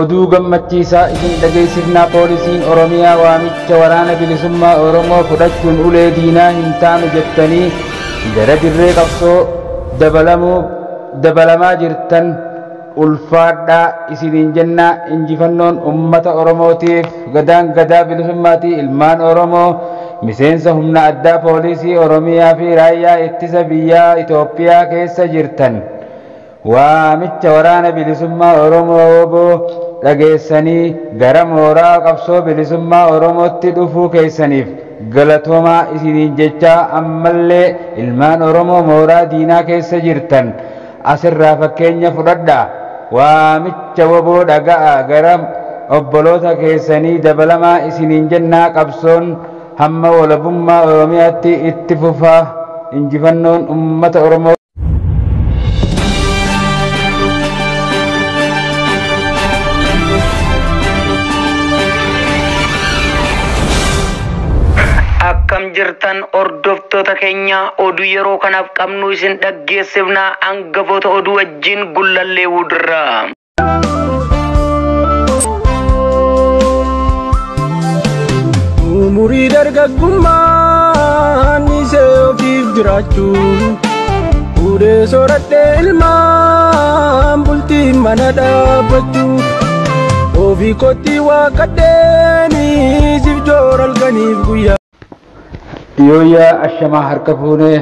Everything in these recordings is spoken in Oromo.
oduu gammachiisaa isin dhageessifnaa. Poolisiin Oromiyaa waamicha waraana bilisummaa Oromoo fudhachuun ulee diinaa hin taanu jettanii gara dirree qabsoo dabalamaa jirtan ulfaadhaa isiniin jennaa. Injifannoon ummata Oromootiif. Gadaan gadaa bilisummaatii. Ilmaan Oromoo miseensa humna addaa poolisii Oromiyaa fi raayyaa ittisa biyyaa Itoophiyaa keessa jirtan waamicha waraana bilisummaa Oromoo oboo dhageessanii gara mooraa qabsoo bilisummaa Oromootti dhufuu keessaniif galatoomaa isiniin jechaa, ammallee ilmaan Oromoo mooraa diinaa keessa jirtan asirraa fakkeenya fudhadhaa. Waamicha oboo dhaga'a gara obboloota keessanii dabalamaa isiniin jennaa. Qabsoon hamma walabummaa Oromiyaatti itti fufaa. Injifannoon ummata Oromoo. Akkam jirtan hordoftoota keenya, oduu yeroo kanaaf qabnu isin dhaggeessifnaa. Hangafoota oduu wajjin gullallee wudurraa. Umurii dargaggummaan isee ofiif jiraachuu, fuudhee sooradhee ilmaan bultii mana dhaabbachuu, ofii kottii waaqadheenii siif joora halkaniif guyyaa. Yooyaa ashamaa harka fuunee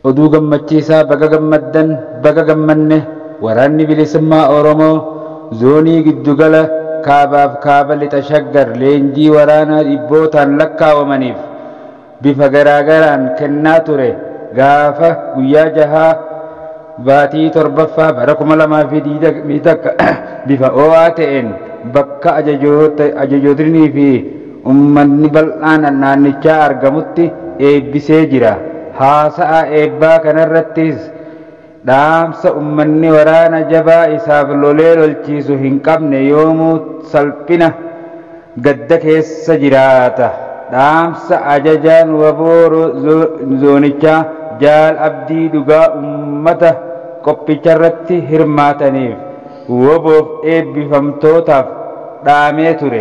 oduu gammachiisaa. Baga gammaddan baga gammanne. Waraanni bilisummaa Oromoo zoonii giddugala kaabaaf kaaba lixa shaggar leenjii waraanaa dhibbootaan lakkaawamaniif bifa garaagaraan kennaa ture. Gaafa guyyaa 6 baatii 7ffaa bara 2020 bifa ho'aa ta'een bakka ajajootinii fi ummanni bal'aan naannichaa argamutti eebbisee jira. Haasa'a eebbaa kanarrattis dhaamsa ummanni waraana jabaa isaaf lolee lolchiisu hin qabne yoomuu salphina gadda keessa jiraata. Dhaamsa ajajaan waboo zoonichaa Jaal Abdii Dhugaa ummata qophicharratti hirmaataniif waboof eebbifamtootaaf dhaamee ture.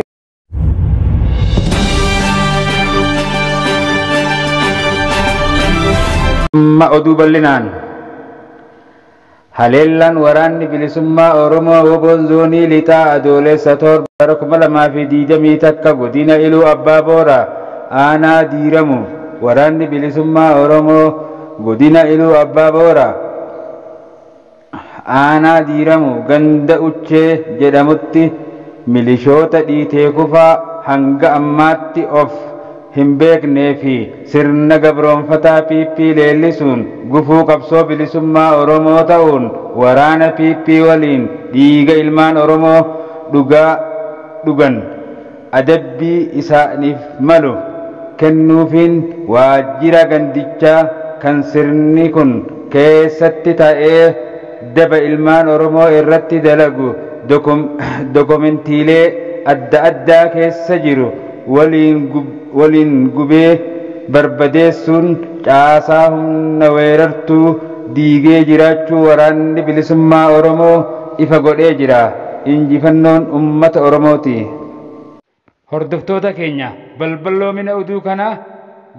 Oduu bal'inaan. Haleellaan waraanni bilisummaa Oromoo woboon zoonii lixaa adoolessa 7 bara 2020 takka godina Iluu Abbaa Booraa aanaa Diiramu. Waraanni bilisummaa Oromoo godina Iluu Abbaa Booraa aanaa Diiramu ganda Uchee jedhamutti milishoota dhiitee kufaa hanga ammaatti of hin beeknee fi sirna gabroonfataa PP leellisuun gufuu qabsoo bilisummaa Oromoo ta'uun waraana PP waliin dhiiga ilmaan Oromoo dhugan adabbii isaaniif malu kennuufiin waajjira gandichaa kan sirni kun keessatti ta'ee daba ilmaan Oromoo irratti dalagu dokumentiilee adda addaa keessa jiru waliin gubee barbadeessuun caasaa humna weerartuu diigee jiraachuu waraanni bilisummaa Oromoo ifa godhee jira. Injifannoon ummata Oromooti. Hordoftoota keenya, balballoomina oduu kana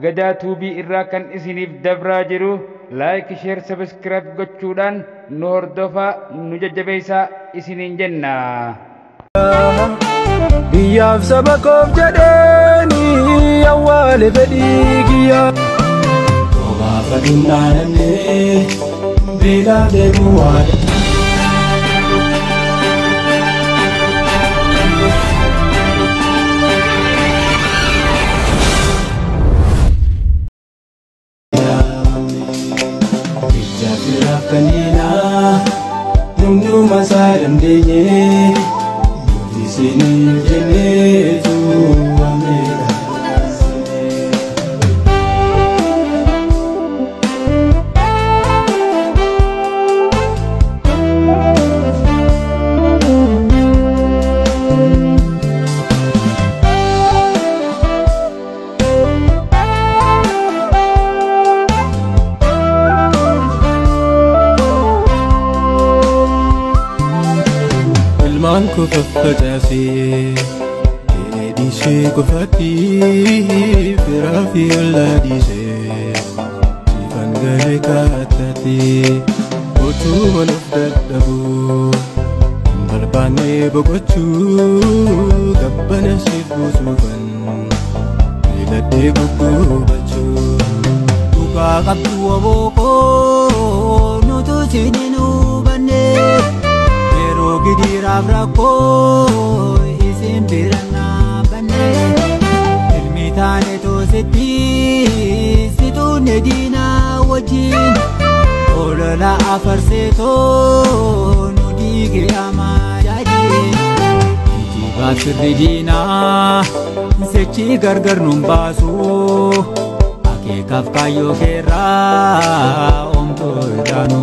gadaa tuubii irraa kan isiniif dabraa jiru laayik, sheer, sabiskiraayib gochuudhaan nu hordofaa, nu jajjabeessaa isiniin jenna. Biyyaaf saba koof jedheeni awwaale fedhii kiyyaa. Obaafa dunnaanannee beelaa deemuu waadha. Ijjaafiraaf kaniinaa numnuma isaa dandeenyee. Sini jenetu amega ke kofati firafi alladise sifan gale katati otu manuf daddabu balbane bogochu gabbana sifu sufan ilade gugubachu tuka qabdu waboko nutu sininu banne ero gidira brako isim birana banne ilmitane to siti situ nedina wajin olala afarseto nudige amajadi tiba sirdina sechi gargar numbasu ake kafkayo kera omto danu